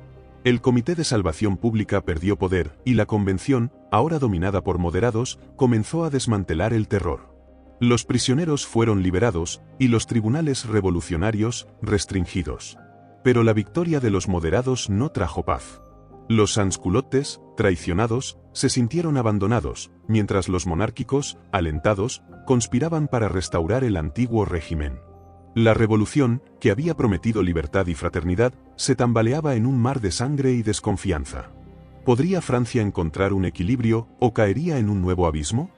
Speaker 1: El Comité de Salvación Pública perdió poder, y la Convención, ahora dominada por moderados, comenzó a desmantelar el terror. Los prisioneros fueron liberados, y los tribunales revolucionarios, restringidos. Pero la victoria de los moderados no trajo paz. Los sansculottes, traicionados, se sintieron abandonados, mientras los monárquicos, alentados, conspiraban para restaurar el antiguo régimen. La revolución, que había prometido libertad y fraternidad, se tambaleaba en un mar de sangre y desconfianza. ¿Podría Francia encontrar un equilibrio, o caería en un nuevo abismo?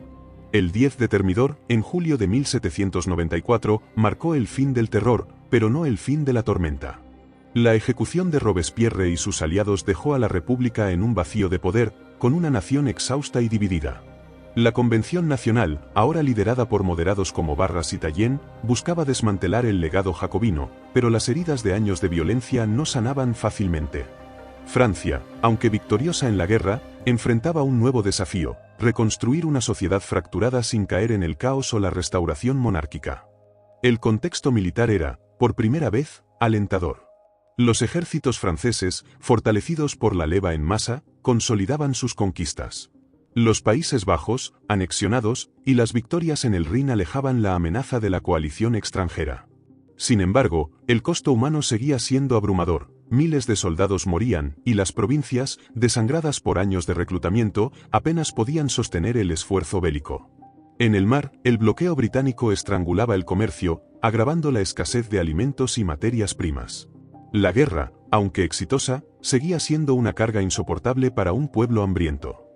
Speaker 1: El 10 de Thermidor, en julio de 1794, marcó el fin del terror, pero no el fin de la tormenta. La ejecución de Robespierre y sus aliados dejó a la República en un vacío de poder, con una nación exhausta y dividida. La Convención Nacional, ahora liderada por moderados como Barras y Tallien, buscaba desmantelar el legado jacobino, pero las heridas de años de violencia no sanaban fácilmente. Francia, aunque victoriosa en la guerra, enfrentaba un nuevo desafío: reconstruir una sociedad fracturada sin caer en el caos o la restauración monárquica. El contexto militar era, por primera vez, alentador. Los ejércitos franceses, fortalecidos por la leva en masa, consolidaban sus conquistas. Los Países Bajos, anexionados, y las victorias en el Rin alejaban la amenaza de la coalición extranjera. Sin embargo, el costo humano seguía siendo abrumador, miles de soldados morían, y las provincias, desangradas por años de reclutamiento, apenas podían sostener el esfuerzo bélico. En el mar, el bloqueo británico estrangulaba el comercio, agravando la escasez de alimentos y materias primas. La guerra, aunque exitosa, seguía siendo una carga insoportable para un pueblo hambriento.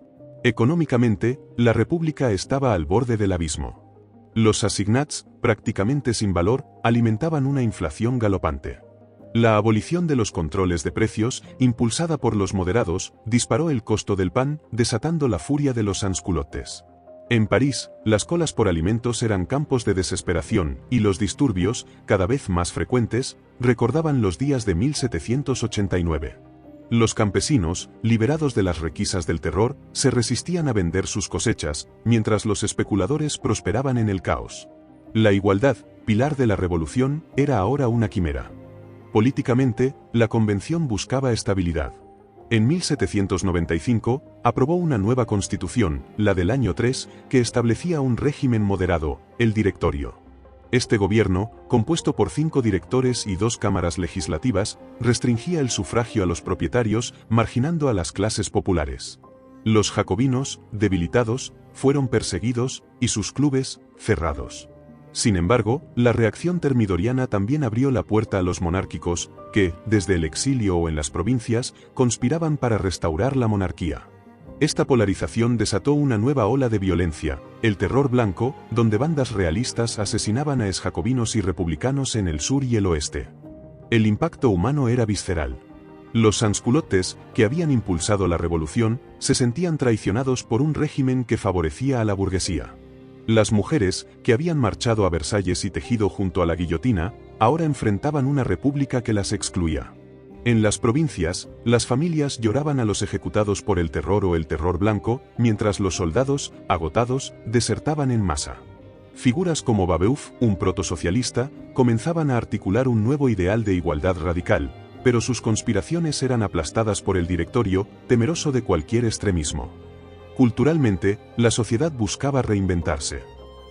Speaker 1: Económicamente, la República estaba al borde del abismo. Los assignats, prácticamente sin valor, alimentaban una inflación galopante. La abolición de los controles de precios, impulsada por los moderados, disparó el costo del pan, desatando la furia de los sansculottes. En París, las colas por alimentos eran campos de desesperación, y los disturbios, cada vez más frecuentes, recordaban los días de 1789. Los campesinos, liberados de las requisas del terror, se resistían a vender sus cosechas, mientras los especuladores prosperaban en el caos. La igualdad, pilar de la revolución, era ahora una quimera. Políticamente, la Convención buscaba estabilidad. En 1795, aprobó una nueva constitución, la del año 3, que establecía un régimen moderado, el Directorio. Este gobierno, compuesto por 5 directores y 2 cámaras legislativas, restringía el sufragio a los propietarios, marginando a las clases populares. Los jacobinos, debilitados, fueron perseguidos, y sus clubes, cerrados. Sin embargo, la reacción termidoriana también abrió la puerta a los monárquicos, que, desde el exilio o en las provincias, conspiraban para restaurar la monarquía. Esta polarización desató una nueva ola de violencia, el Terror Blanco, donde bandas realistas asesinaban a exjacobinos y republicanos en el sur y el oeste. El impacto humano era visceral. Los sansculottes, que habían impulsado la revolución, se sentían traicionados por un régimen que favorecía a la burguesía. Las mujeres, que habían marchado a Versalles y tejido junto a la guillotina, ahora enfrentaban una república que las excluía. En las provincias, las familias lloraban a los ejecutados por el terror o el terror blanco, mientras los soldados, agotados, desertaban en masa. Figuras como Babeuf, un protosocialista, comenzaban a articular un nuevo ideal de igualdad radical, pero sus conspiraciones eran aplastadas por el directorio, temeroso de cualquier extremismo. Culturalmente, la sociedad buscaba reinventarse.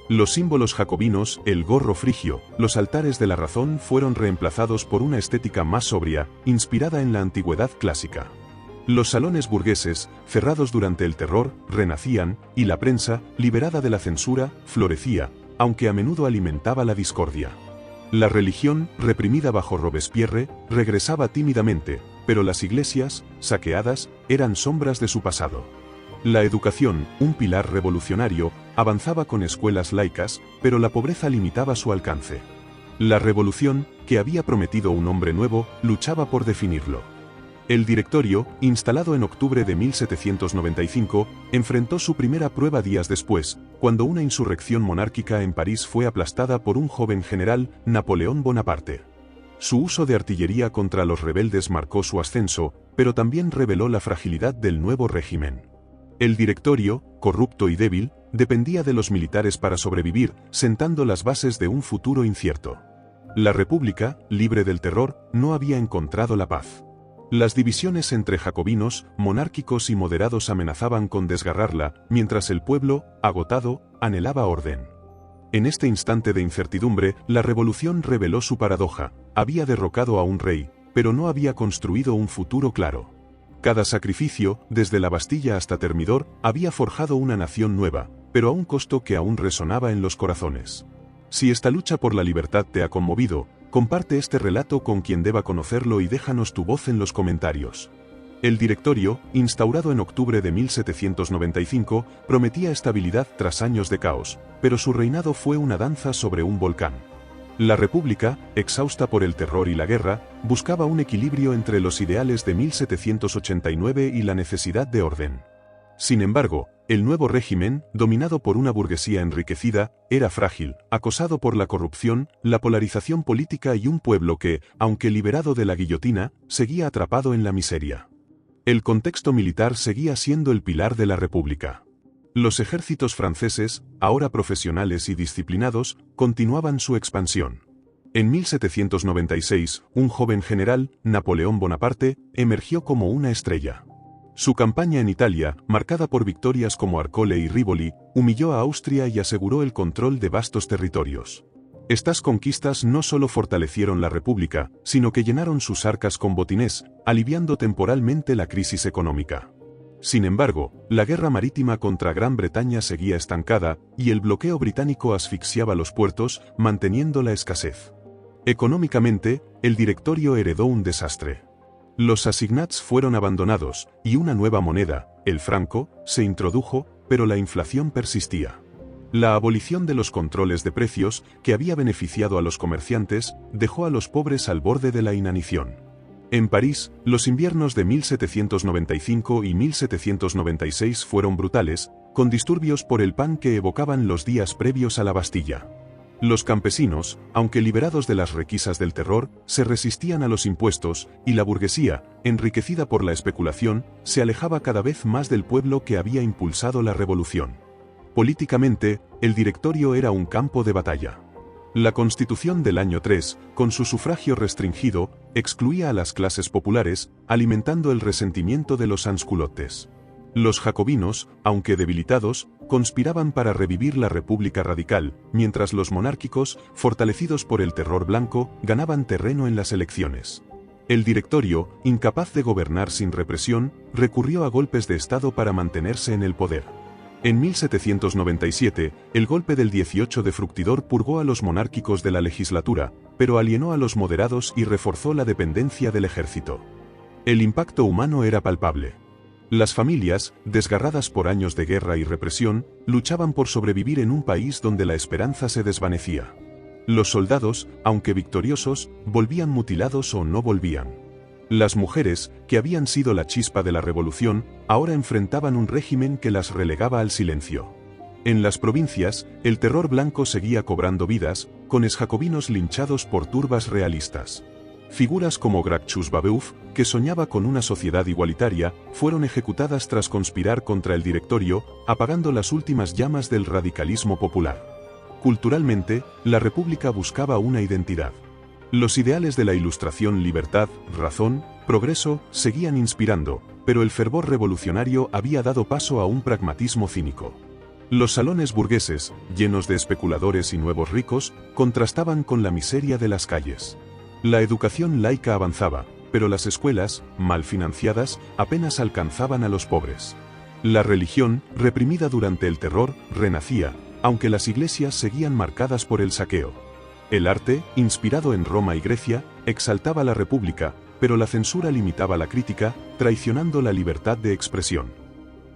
Speaker 1: Los símbolos jacobinos, el gorro frigio, los altares de la razón fueron reemplazados por una estética más sobria, inspirada en la antigüedad clásica. Los salones burgueses, cerrados durante el terror, renacían, y la prensa, liberada de la censura, florecía, aunque a menudo alimentaba la discordia. La religión, reprimida bajo Robespierre, regresaba tímidamente, pero las iglesias, saqueadas, eran sombras de su pasado. La educación, un pilar revolucionario, avanzaba con escuelas laicas, pero la pobreza limitaba su alcance. La revolución, que había prometido un hombre nuevo, luchaba por definirlo. El directorio, instalado en octubre de 1795, enfrentó su primera prueba días después, cuando una insurrección monárquica en París fue aplastada por un joven general, Napoleón Bonaparte. Su uso de artillería contra los rebeldes marcó su ascenso, pero también reveló la fragilidad del nuevo régimen. El directorio, corrupto y débil, dependía de los militares para sobrevivir, sentando las bases de un futuro incierto. La República, libre del terror, no había encontrado la paz. Las divisiones entre jacobinos, monárquicos y moderados amenazaban con desgarrarla, mientras el pueblo, agotado, anhelaba orden. En este instante de incertidumbre, la revolución reveló su paradoja: había derrocado a un rey, pero no había construido un futuro claro. Cada sacrificio, desde la Bastilla hasta Termidor, había forjado una nación nueva, pero a un costo que aún resonaba en los corazones. Si esta lucha por la libertad te ha conmovido, comparte este relato con quien deba conocerlo y déjanos tu voz en los comentarios. El directorio, instaurado en octubre de 1795, prometía estabilidad tras años de caos, pero su reinado fue una danza sobre un volcán. La República, exhausta por el terror y la guerra, buscaba un equilibrio entre los ideales de 1789 y la necesidad de orden. Sin embargo, el nuevo régimen, dominado por una burguesía enriquecida, era frágil, acosado por la corrupción, la polarización política y un pueblo que, aunque liberado de la guillotina, seguía atrapado en la miseria. El contexto militar seguía siendo el pilar de la República. Los ejércitos franceses, ahora profesionales y disciplinados, continuaban su expansión. En 1796, un joven general, Napoleón Bonaparte, emergió como una estrella. Su campaña en Italia, marcada por victorias como Arcole y Rivoli, humilló a Austria y aseguró el control de vastos territorios. Estas conquistas no solo fortalecieron la República, sino que llenaron sus arcas con botines, aliviando temporalmente la crisis económica. Sin embargo, la guerra marítima contra Gran Bretaña seguía estancada, y el bloqueo británico asfixiaba los puertos, manteniendo la escasez. Económicamente, el directorio heredó un desastre. Los assignats fueron abandonados, y una nueva moneda, el franco, se introdujo, pero la inflación persistía. La abolición de los controles de precios, que había beneficiado a los comerciantes, dejó a los pobres al borde de la inanición. En París, los inviernos de 1795 y 1796 fueron brutales, con disturbios por el pan que evocaban los días previos a la Bastilla. Los campesinos, aunque liberados de las requisas del terror, se resistían a los impuestos, y la burguesía, enriquecida por la especulación, se alejaba cada vez más del pueblo que había impulsado la revolución. Políticamente, el directorio era un campo de batalla. La Constitución del año 3, con su sufragio restringido, excluía a las clases populares, alimentando el resentimiento de los sansculottes. Los jacobinos, aunque debilitados, conspiraban para revivir la República radical, mientras los monárquicos, fortalecidos por el terror blanco, ganaban terreno en las elecciones. El directorio, incapaz de gobernar sin represión, recurrió a golpes de Estado para mantenerse en el poder. En 1797, el golpe del 18 de Fructidor purgó a los monárquicos de la legislatura, pero alienó a los moderados y reforzó la dependencia del ejército. El impacto humano era palpable. Las familias, desgarradas por años de guerra y represión, luchaban por sobrevivir en un país donde la esperanza se desvanecía. Los soldados, aunque victoriosos, volvían mutilados o no volvían. Las mujeres, que habían sido la chispa de la revolución, ahora enfrentaban un régimen que las relegaba al silencio. En las provincias, el terror blanco seguía cobrando vidas, con exjacobinos linchados por turbas realistas. Figuras como Gracchus Babeuf, que soñaba con una sociedad igualitaria, fueron ejecutadas tras conspirar contra el Directorio, apagando las últimas llamas del radicalismo popular. Culturalmente, la República buscaba una identidad. Los ideales de la Ilustración, libertad, razón, progreso, seguían inspirando, pero el fervor revolucionario había dado paso a un pragmatismo cínico. Los salones burgueses, llenos de especuladores y nuevos ricos, contrastaban con la miseria de las calles. La educación laica avanzaba, pero las escuelas, mal financiadas, apenas alcanzaban a los pobres. La religión, reprimida durante el terror, renacía, aunque las iglesias seguían marcadas por el saqueo. El arte, inspirado en Roma y Grecia, exaltaba la República, pero la censura limitaba la crítica, traicionando la libertad de expresión.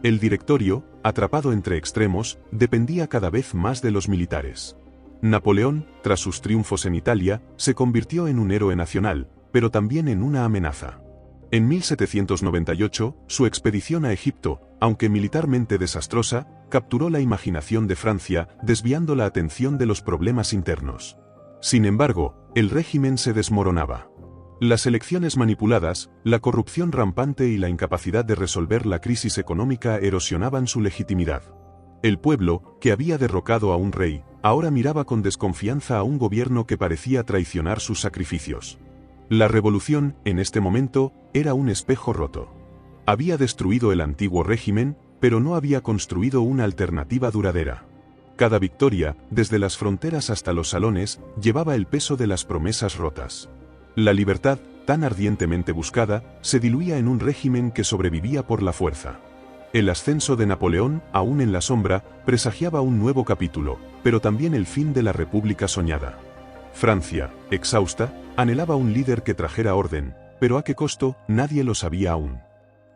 Speaker 1: El Directorio, atrapado entre extremos, dependía cada vez más de los militares. Napoleón, tras sus triunfos en Italia, se convirtió en un héroe nacional, pero también en una amenaza. En 1798, su expedición a Egipto, aunque militarmente desastrosa, capturó la imaginación de Francia, desviando la atención de los problemas internos. Sin embargo, el régimen se desmoronaba. Las elecciones manipuladas, la corrupción rampante y la incapacidad de resolver la crisis económica erosionaban su legitimidad. El pueblo, que había derrocado a un rey, ahora miraba con desconfianza a un gobierno que parecía traicionar sus sacrificios. La revolución, en este momento, era un espejo roto. Había destruido el antiguo régimen, pero no había construido una alternativa duradera. Cada victoria, desde las fronteras hasta los salones, llevaba el peso de las promesas rotas. La libertad, tan ardientemente buscada, se diluía en un régimen que sobrevivía por la fuerza. El ascenso de Napoleón, aún en la sombra, presagiaba un nuevo capítulo, pero también el fin de la República soñada. Francia, exhausta, anhelaba un líder que trajera orden, pero a qué costo, nadie lo sabía aún.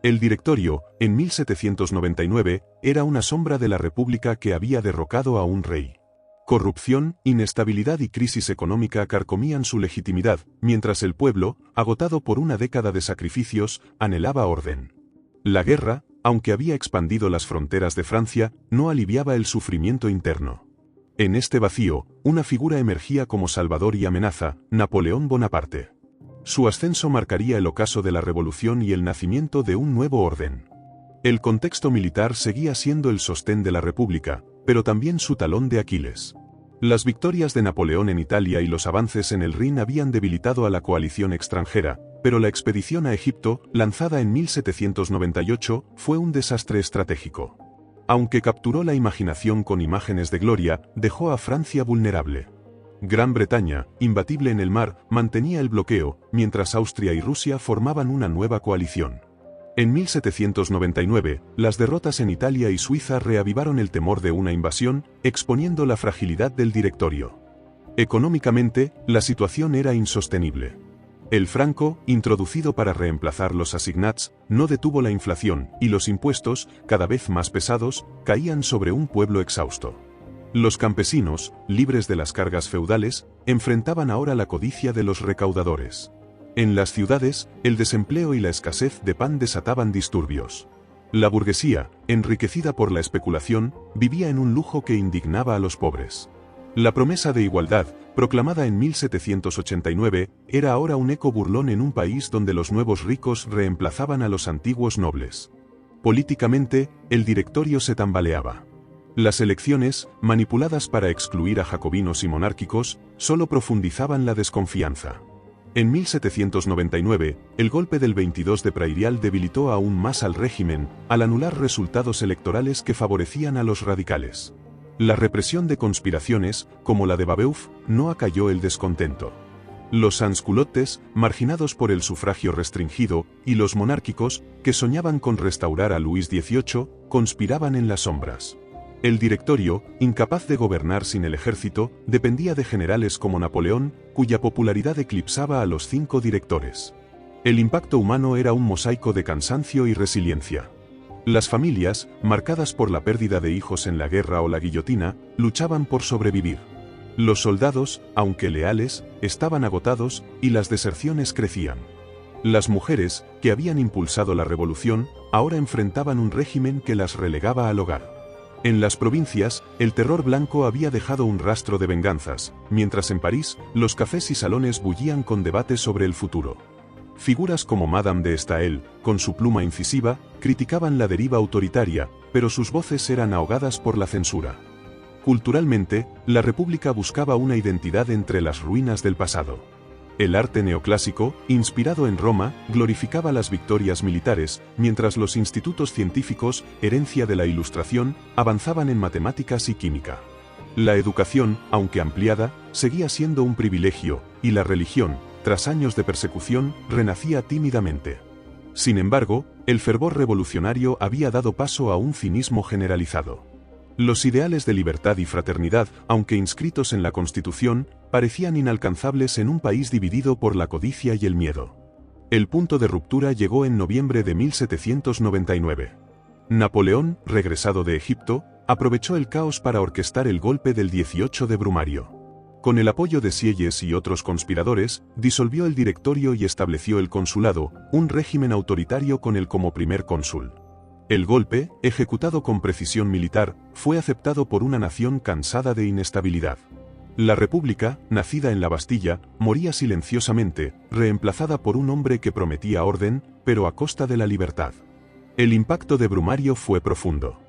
Speaker 1: El Directorio, en 1799, era una sombra de la República que había derrocado a un rey. Corrupción, inestabilidad y crisis económica carcomían su legitimidad, mientras el pueblo, agotado por una década de sacrificios, anhelaba orden. La guerra, aunque había expandido las fronteras de Francia, no aliviaba el sufrimiento interno. En este vacío, una figura emergía como salvador y amenaza: Napoleón Bonaparte. Su ascenso marcaría el ocaso de la revolución y el nacimiento de un nuevo orden. El contexto militar seguía siendo el sostén de la República, pero también su talón de Aquiles. Las victorias de Napoleón en Italia y los avances en el Rin habían debilitado a la coalición extranjera, pero la expedición a Egipto, lanzada en 1798, fue un desastre estratégico. Aunque capturó la imaginación con imágenes de gloria, dejó a Francia vulnerable. Gran Bretaña, imbatible en el mar, mantenía el bloqueo, mientras Austria y Rusia formaban una nueva coalición. En 1799, las derrotas en Italia y Suiza reavivaron el temor de una invasión, exponiendo la fragilidad del Directorio. Económicamente, la situación era insostenible. El franco, introducido para reemplazar los assignats, no detuvo la inflación, y los impuestos, cada vez más pesados, caían sobre un pueblo exhausto. Los campesinos, libres de las cargas feudales, enfrentaban ahora la codicia de los recaudadores. En las ciudades, el desempleo y la escasez de pan desataban disturbios. La burguesía, enriquecida por la especulación, vivía en un lujo que indignaba a los pobres. La promesa de igualdad, proclamada en 1789, era ahora un eco burlón en un país donde los nuevos ricos reemplazaban a los antiguos nobles. Políticamente, el Directorio se tambaleaba. Las elecciones, manipuladas para excluir a jacobinos y monárquicos, solo profundizaban la desconfianza. En 1799, el golpe del 22 de Prairial debilitó aún más al régimen, al anular resultados electorales que favorecían a los radicales. La represión de conspiraciones, como la de Babeuf, no acalló el descontento. Los sansculottes, marginados por el sufragio restringido, y los monárquicos, que soñaban con restaurar a Luis XVIII, conspiraban en las sombras. El directorio, incapaz de gobernar sin el ejército, dependía de generales como Napoleón, cuya popularidad eclipsaba a los 5 directores. El impacto humano era un mosaico de cansancio y resiliencia. Las familias, marcadas por la pérdida de hijos en la guerra o la guillotina, luchaban por sobrevivir. Los soldados, aunque leales, estaban agotados, y las deserciones crecían. Las mujeres, que habían impulsado la revolución, ahora enfrentaban un régimen que las relegaba al hogar. En las provincias, el terror blanco había dejado un rastro de venganzas, mientras en París, los cafés y salones bullían con debates sobre el futuro. Figuras como Madame de Staël, con su pluma incisiva, criticaban la deriva autoritaria, pero sus voces eran ahogadas por la censura. Culturalmente, la República buscaba una identidad entre las ruinas del pasado. El arte neoclásico, inspirado en Roma, glorificaba las victorias militares, mientras los institutos científicos, herencia de la Ilustración, avanzaban en matemáticas y química. La educación, aunque ampliada, seguía siendo un privilegio, y la religión, tras años de persecución, renacía tímidamente. Sin embargo, el fervor revolucionario había dado paso a un cinismo generalizado. Los ideales de libertad y fraternidad, aunque inscritos en la Constitución, parecían inalcanzables en un país dividido por la codicia y el miedo. El punto de ruptura llegó en noviembre de 1799. Napoleón, regresado de Egipto, aprovechó el caos para orquestar el golpe del 18 de Brumario. Con el apoyo de Sieyès y otros conspiradores, disolvió el directorio y estableció el consulado, un régimen autoritario con él como primer cónsul. El golpe, ejecutado con precisión militar, fue aceptado por una nación cansada de inestabilidad. La República, nacida en la Bastilla, moría silenciosamente, reemplazada por un hombre que prometía orden, pero a costa de la libertad. El impacto de Brumario fue profundo.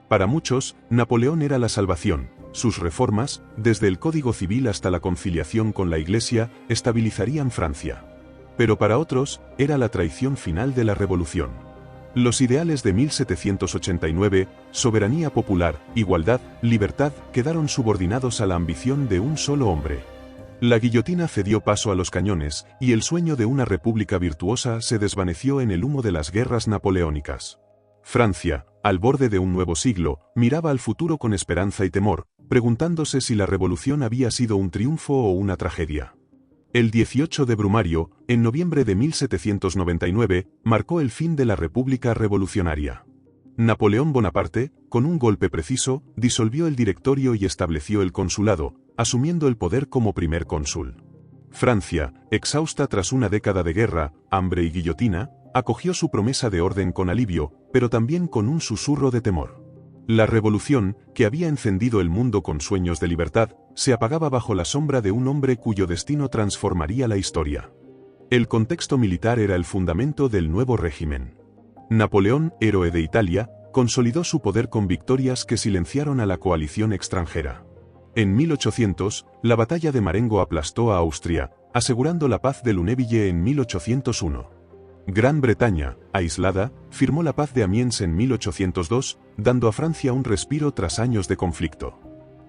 Speaker 1: Para muchos, Napoleón era la salvación. Sus reformas, desde el Código Civil hasta la conciliación con la Iglesia, estabilizarían Francia. Pero para otros, era la traición final de la revolución. Los ideales de 1789, soberanía popular, igualdad, libertad, quedaron subordinados a la ambición de un solo hombre. La guillotina cedió paso a los cañones, y el sueño de una república virtuosa se desvaneció en el humo de las guerras napoleónicas. Francia, al borde de un nuevo siglo, miraba al futuro con esperanza y temor, preguntándose si la revolución había sido un triunfo o una tragedia. El 18 de Brumario, en noviembre de 1799, marcó el fin de la República Revolucionaria. Napoleón Bonaparte, con un golpe preciso, disolvió el directorio y estableció el consulado, asumiendo el poder como primer cónsul. Francia, exhausta tras una década de guerra, hambre y guillotina, acogió su promesa de orden con alivio, pero también con un susurro de temor. La revolución, que había encendido el mundo con sueños de libertad, se apagaba bajo la sombra de un hombre cuyo destino transformaría la historia. El contexto militar era el fundamento del nuevo régimen. Napoleón, héroe de Italia, consolidó su poder con victorias que silenciaron a la coalición extranjera. En 1800, la batalla de Marengo aplastó a Austria, asegurando la paz de Lunéville en 1801. Gran Bretaña, aislada, firmó la paz de Amiens en 1802, dando a Francia un respiro tras años de conflicto.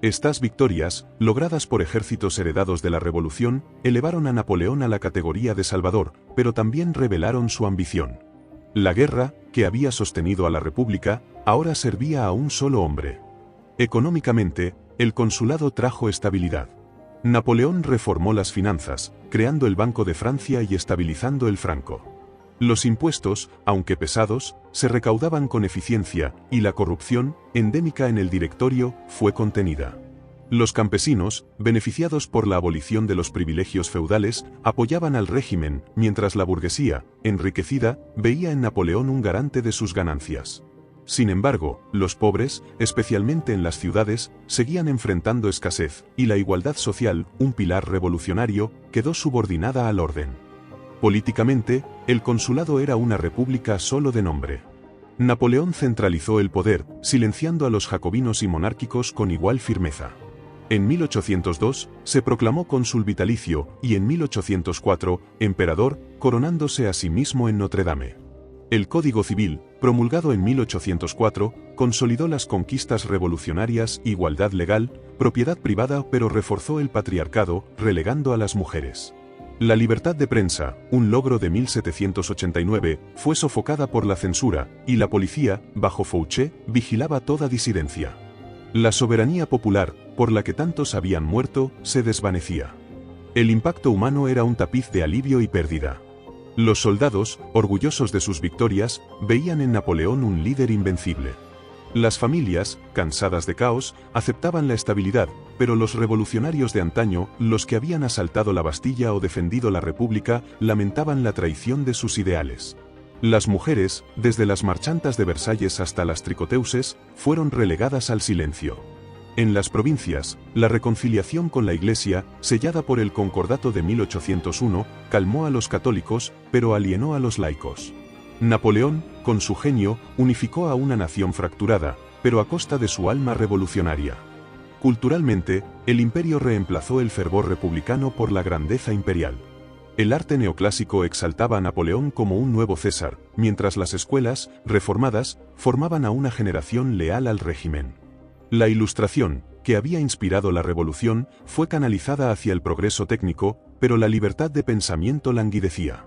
Speaker 1: Estas victorias, logradas por ejércitos heredados de la Revolución, elevaron a Napoleón a la categoría de Salvador, pero también revelaron su ambición. La guerra, que había sostenido a la República, ahora servía a un solo hombre. Económicamente, el consulado trajo estabilidad. Napoleón reformó las finanzas, creando el Banco de Francia y estabilizando el franco. Los impuestos, aunque pesados, se recaudaban con eficiencia, y la corrupción, endémica en el directorio, fue contenida. Los campesinos, beneficiados por la abolición de los privilegios feudales, apoyaban al régimen, mientras la burguesía, enriquecida, veía en Napoleón un garante de sus ganancias. Sin embargo, los pobres, especialmente en las ciudades, seguían enfrentando escasez, y la igualdad social, un pilar revolucionario, quedó subordinada al orden. Políticamente, el consulado era una república solo de nombre. Napoleón centralizó el poder, silenciando a los jacobinos y monárquicos con igual firmeza. En 1802, se proclamó cónsul vitalicio, y en 1804, emperador, coronándose a sí mismo en Notre Dame. El Código Civil, promulgado en 1804, consolidó las conquistas revolucionarias, igualdad legal, propiedad privada, pero reforzó el patriarcado, relegando a las mujeres. La libertad de prensa, un logro de 1789, fue sofocada por la censura, y la policía, bajo Fouché, vigilaba toda disidencia. La soberanía popular, por la que tantos habían muerto, se desvanecía. El impacto humano era un tapiz de alivio y pérdida. Los soldados, orgullosos de sus victorias, veían en Napoleón un líder invencible. Las familias, cansadas de caos, aceptaban la estabilidad, pero los revolucionarios de antaño, los que habían asaltado la Bastilla o defendido la República, lamentaban la traición de sus ideales. Las mujeres, desde las marchantas de Versalles hasta las tricoteuses, fueron relegadas al silencio. En las provincias, la reconciliación con la Iglesia, sellada por el Concordato de 1801, calmó a los católicos, pero alienó a los laicos. Napoleón, con su genio, unificó a una nación fracturada, pero a costa de su alma revolucionaria. Culturalmente, el imperio reemplazó el fervor republicano por la grandeza imperial. El arte neoclásico exaltaba a Napoleón como un nuevo César, mientras las escuelas, reformadas, formaban a una generación leal al régimen. La Ilustración, que había inspirado la revolución, fue canalizada hacia el progreso técnico, pero la libertad de pensamiento languidecía.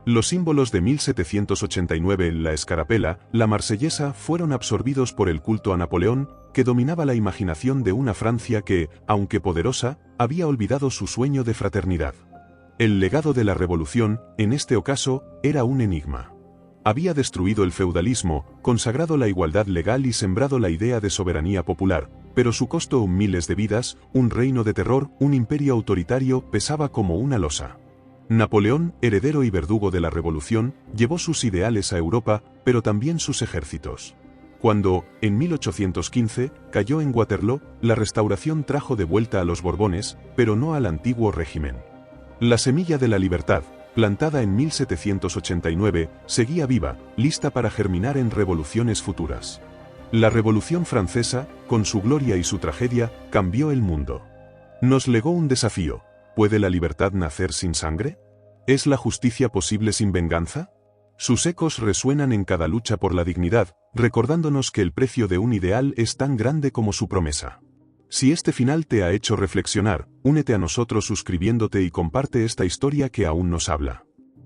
Speaker 1: Los símbolos de 1789 en la escarapela, la marsellesa, fueron absorbidos por el culto a Napoleón, que dominaba la imaginación de una Francia que, aunque poderosa, había olvidado su sueño de fraternidad. El legado de la revolución, en este ocaso, era un enigma. Había destruido el feudalismo, consagrado la igualdad legal y sembrado la idea de soberanía popular, pero su costo, miles de vidas, un reino de terror, un imperio autoritario, pesaba como una losa. Napoleón, heredero y verdugo de la revolución, llevó sus ideales a Europa, pero también sus ejércitos. Cuando, en 1815, cayó en Waterloo, la restauración trajo de vuelta a los Borbones, pero no al antiguo régimen. La semilla de la libertad, plantada en 1789, seguía viva, lista para germinar en revoluciones futuras. La Revolución Francesa, con su gloria y su tragedia, cambió el mundo. Nos legó un desafío. ¿Puede la libertad nacer sin sangre? ¿Es la justicia posible sin venganza? Sus ecos resuenan en cada lucha por la dignidad, recordándonos que el precio de un ideal es tan grande como su promesa. Si este final te ha hecho reflexionar, únete a nosotros suscribiéndote y comparte esta historia que aún nos habla.